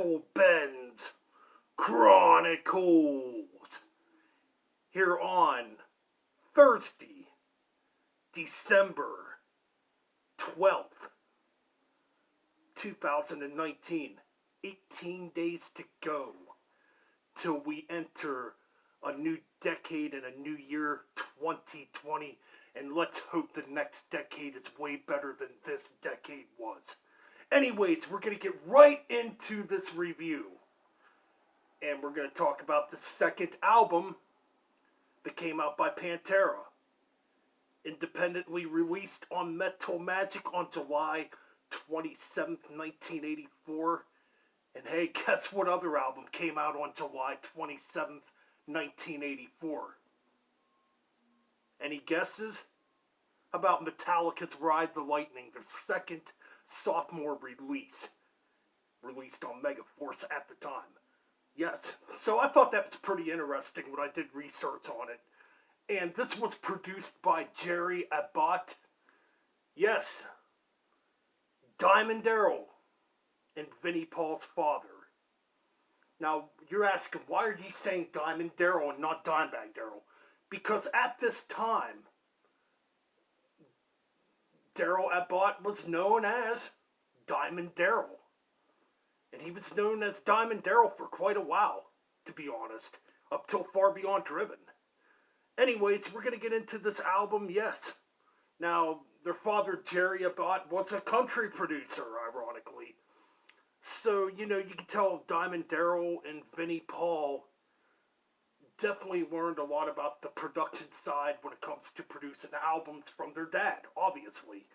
Metalben's Chronicles here on Thursday, December 12th, 2019. 18 days to go till we enter a new decade and a new year, 2020, and let's hope the next decade is way better than this decade was. Anyways, we're going to get right into this review, and we're going to talk about the second album that came out by Pantera, independently released on Metal Magic on July 27th, 1984. And hey, guess what other album came out on July 27th, 1984? Any guesses? How about Metallica's Ride the Lightning, their second sophomore release, released on Megaforce at the time? Yes, so I thought that was pretty interesting when I did research on it. And this was produced by Jerry Abbott. Yes, Diamond Daryl and Vinnie Paul's father. Now, you're asking, why are you saying Diamond Daryl and not Dimebag Daryl? Because at this time, Daryl Abbott was known as Diamond Daryl. And he was known as Diamond Daryl for quite a while, to be honest, up till Far Beyond Driven. Anyways, we're going to get into this album, yes. Now, their father, Jerry Abbott, was a country producer, ironically. So, you can tell Diamond Daryl and Vinnie Paul definitely learned a lot about the production side when it comes to producing albums from their dad, obviously.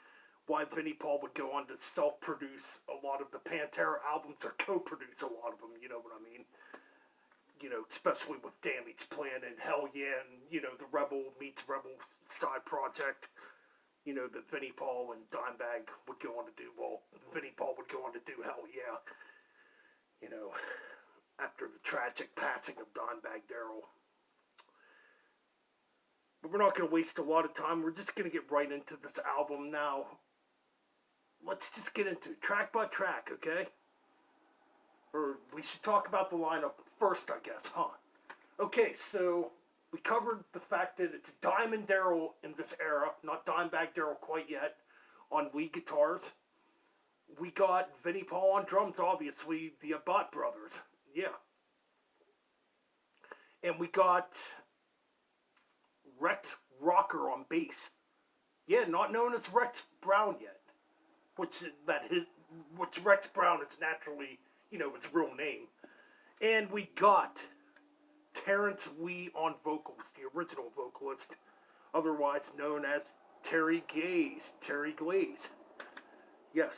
Why Vinnie Paul would go on to self-produce a lot of the Pantera albums or co-produce a lot of them, you know what I mean? Especially with Damage Plan and Hell Yeah and, the Rebel Meets Rebel side project, that Vinnie Paul and Dimebag would go on to do. Well, Vinnie Paul would go on to do Hell Yeah, after the tragic passing of Dimebag Daryl. But we're not going to waste a lot of time. We're just going to get right into this album now. Let's just get into it, track by track, okay? Or we should talk about the lineup first, I guess, huh? Okay, so we covered the fact that it's Diamond Daryl in this era, not Dimebag Daryl quite yet, on lead guitars. We got Vinnie Paul on drums, obviously, the Abbott brothers, yeah. And we got Rex Rocker on bass. Yeah, not known as Rex Brown yet, which Rex Brown is naturally, his real name. And we got Terrence Lee on vocals, the original vocalist, otherwise known as Terry Glaze. Yes.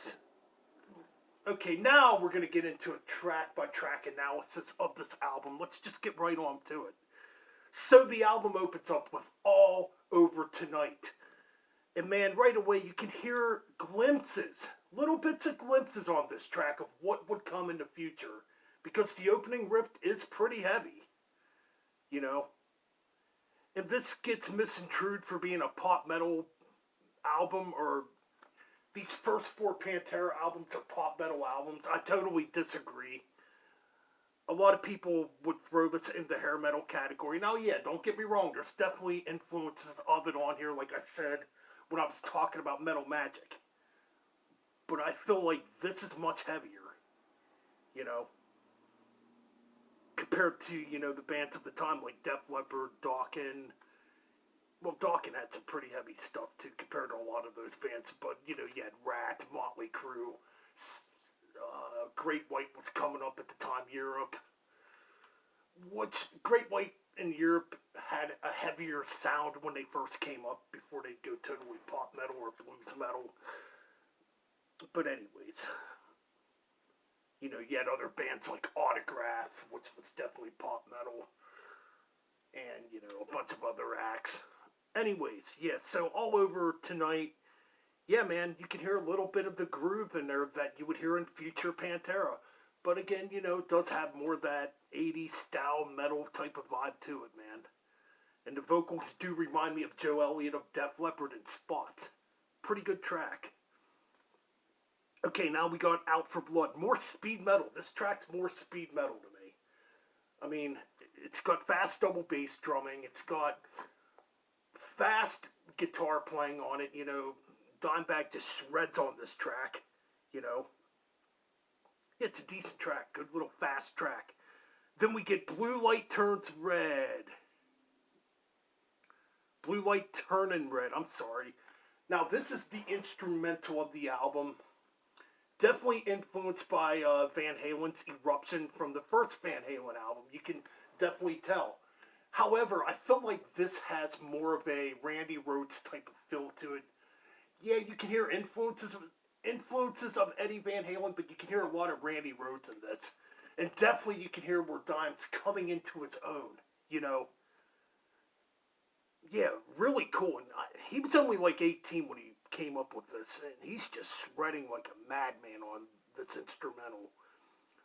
Okay, now we're going to get into a track-by-track analysis of this album. Let's just get right on to it. So the album opens up with All Over Tonight. And man, right away you can hear glimpses, little bits of glimpses on this track of what would come in the future. Because the opening riff is pretty heavy, And this gets misconstrued for being a pop metal album, or these first four Pantera albums are pop metal albums. I totally disagree. A lot of people would throw this in the hair metal category. Now, yeah, don't get me wrong. There's definitely influences of it on here, like I said when I was talking about Metal Magic. But I feel like this is much heavier, compared to, the bands of the time like Def Leppard, Dokken. Well, Dokken had some pretty heavy stuff too compared to a lot of those bands. But, you had Rat, Motley Crue. Great White was coming up at the time, Europe. Which Great White in Europe had a heavier sound when they first came up before they'd go totally pop metal or blues metal. But anyways, you had other bands like Autograph, which was definitely pop metal, and, a bunch of other acts. Anyways, yeah, so All Over Tonight, yeah, man, you can hear a little bit of the groove in there that you would hear in future Pantera. But again, it does have more of that 80s style metal type of vibe to it, man. And the vocals do remind me of Joe Elliott of Def Leppard in spots. Pretty good track. Okay, now we got Out for Blood. More speed metal. This track's more speed metal to me. I mean, it's got fast double bass drumming. It's got fast guitar playing on it. Dimebag just shreds on this track. You know, it's a decent track. Good little fast track. Then we get Blue Light Turns Red. Blue Light Turnin' Red. I'm sorry. Now, this is the instrumental of the album. Definitely influenced by Van Halen's Eruption from the first Van Halen album. You can definitely tell. However, I feel like this has more of a Randy Rhoads type of feel to it. Yeah, you can hear influences of Eddie Van Halen, but you can hear a lot of Randy Rhoads in this. And definitely you can hear where Dime's coming into his own, Yeah, really cool. And he was only like 18 when he came up with this, and he's just shredding like a madman on this instrumental.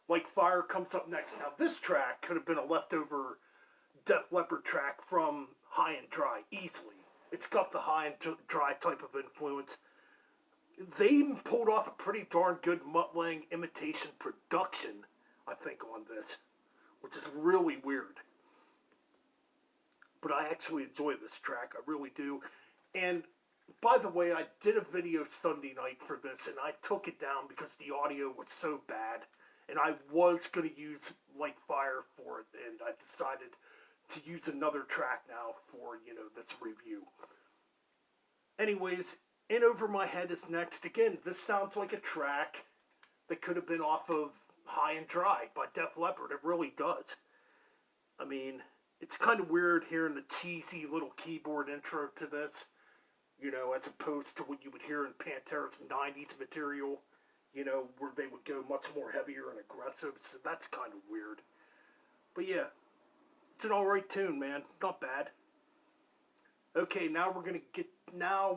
Like Fire comes up next. Now, this track could have been a leftover Def Leppard track from High and Dry, easily. It's got the High and Dry type of influence. They even pulled off a pretty darn good Mutt Lange imitation production, I think, on this, which is really weird. But I actually enjoy this track, I really do. And by the way, I did a video Sunday night for this, and I took it down because the audio was so bad, and I was going to use Like Fire for it, and I decided to use another track now for, this review. Anyways, In Over My Head is next. Again, this sounds like a track that could have been off of High and Dry by Def Leppard. It really does. I mean, it's kind of weird hearing the cheesy little keyboard intro to this, as opposed to what you would hear in Pantera's 90s material, where they would go much more heavier and aggressive, so that's kind of weird. But yeah, it's an alright tune, man. Not bad. Okay, now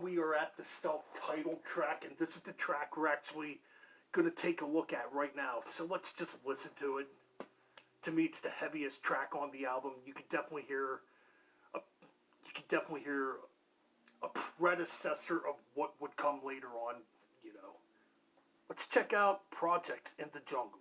we are at the self-titled track, and this is the track we're actually going to take a look at right now. So let's just listen to it. To me, it's the heaviest track on the album. You could definitely hear a predecessor of what would come later on. Let's check out Projects in the Jungle.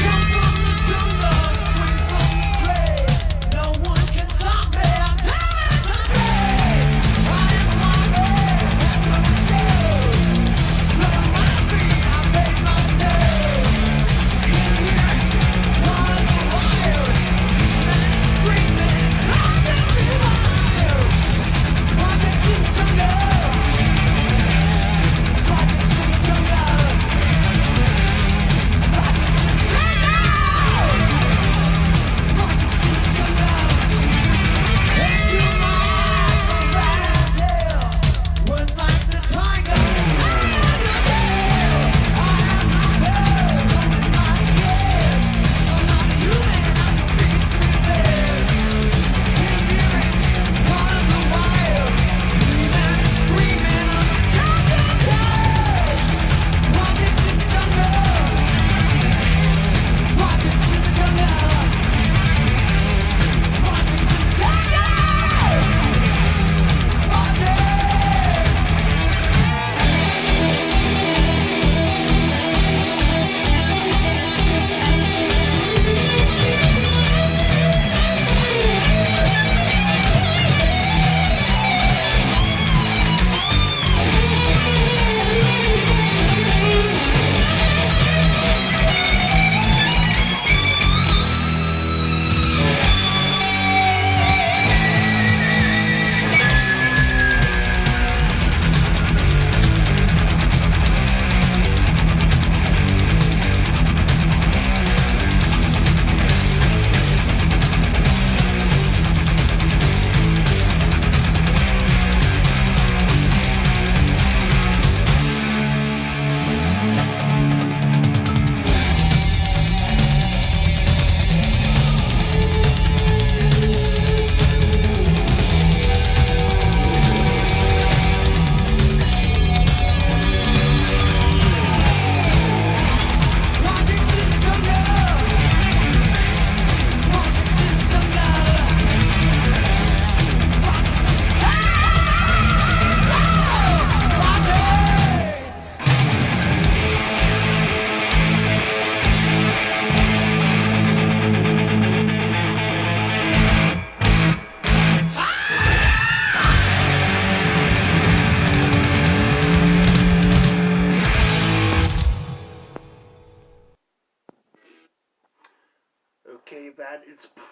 Come from the jungle, swing from the tree. No one can stop me.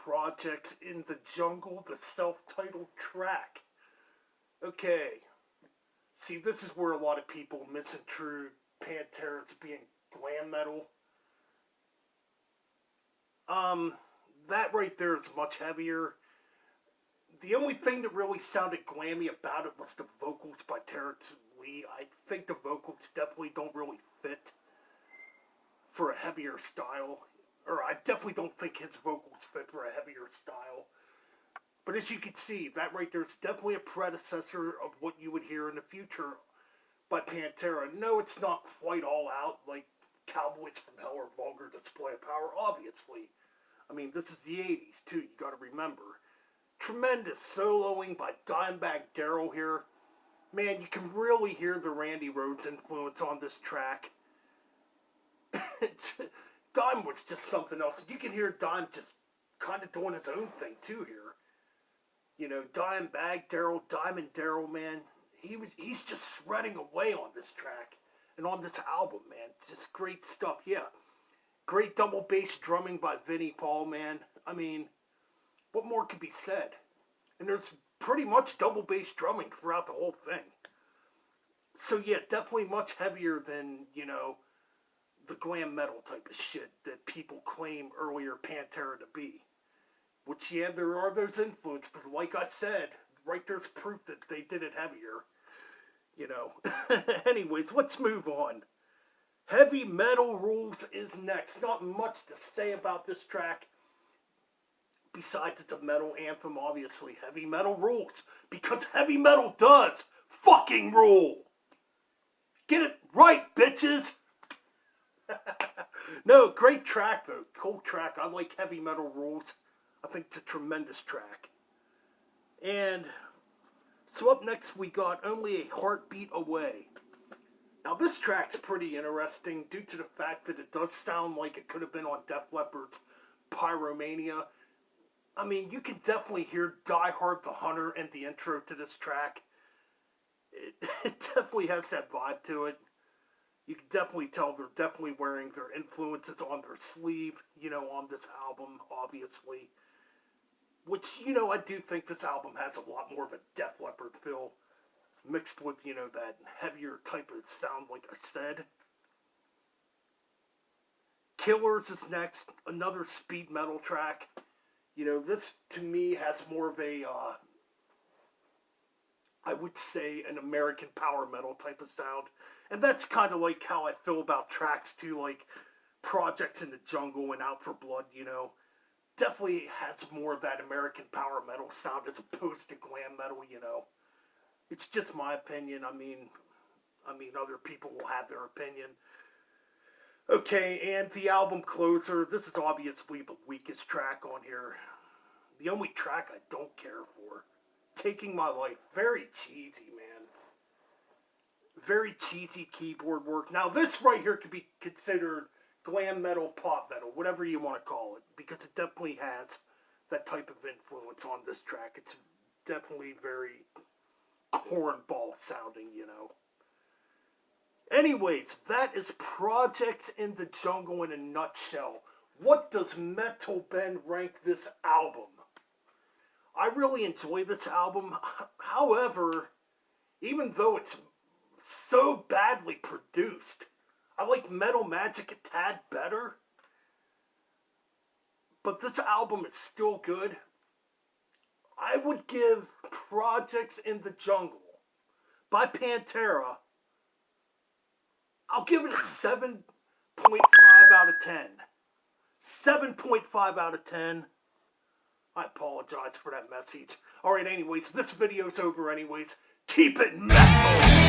Projects in the Jungle, the self-titled track. Okay. See, this is where a lot of people misconstrue Pantera as being glam metal. That right there is much heavier. The only thing that really sounded glammy about it was the vocals by Terrence Lee. I think the vocals definitely don't really fit for a heavier style. Or I definitely don't think his vocals fit for a heavier style. But as you can see, that right there is definitely a predecessor of what you would hear in the future by Pantera. No, it's not quite all out like Cowboys from Hell or Vulgar Display of Power, obviously. I mean, this is the 80s, too, you gotta remember. Tremendous soloing by Dimebag Darrell here. Man, you can really hear the Randy Rhoads influence on this track. Dime was just something else. You can hear Dime just kind of doing his own thing, too, here. You know, Dimebag Darrell, Diamond Darrell, man, he's just shredding away on this track. And on this album, man, just great stuff, yeah. Great double bass drumming by Vinnie Paul, man. I mean, what more could be said? And there's pretty much double bass drumming throughout the whole thing. So yeah, definitely much heavier than, you know, the glam metal type of shit that people claim earlier Pantera to be. Which, yeah, there are those influences, but like I said, right there's proof that they did it heavier. You know. Anyways, let's move on. Heavy Metal Rules is next. Not much to say about this track. Besides, it's a metal anthem, obviously. Heavy Metal Rules. Because heavy metal does fucking rule. Get it right, bitches. No, great track, though. Cool track. I like Heavy Metal Rules. I think it's a tremendous track. And so up next, we got Only a Heartbeat Away. Now, this track's pretty interesting due to the fact that it does sound like it could have been on Def Leppard's Pyromania. I mean, you can definitely hear Die Hard the Hunter in the intro to this track. It definitely has that vibe to it. You can definitely tell they're definitely wearing their influences on their sleeve, you know, on this album, obviously. Which, you know, I do think this album has a lot more of a Def Leppard feel, mixed with, you know, that heavier type of sound, like I said. Killers is next, another speed metal track. You know, this, to me, has more of a, I would say, an American power metal type of sound. And that's kind of like how I feel about tracks, too, like Projects in the Jungle and Out for Blood, you know. Definitely has more of that American power metal sound as opposed to glam metal, you know. It's just my opinion. I mean, other people will have their opinion. Okay, and the album closer. This is obviously the weakest track on here. The only track I don't care for. Taking My Life. Very cheesy, man. Very cheesy keyboard work. Now, this right here could be considered glam metal, pop metal, whatever you want to call it, because it definitely has that type of influence on this track. It's definitely very cornball sounding, you know. Anyways, that is Projects in the Jungle in a nutshell. What does Metalben rank this album? I really enjoy this album. However, even though it's so badly produced, I like Metal Magic a tad better. But this album is still good. I would give Projects in the Jungle by Pantera, I'll give it a 7.5 out of 10. 7.5 out of 10. I apologize for that message. Alright, anyways, this video's over anyways. Keep it metal!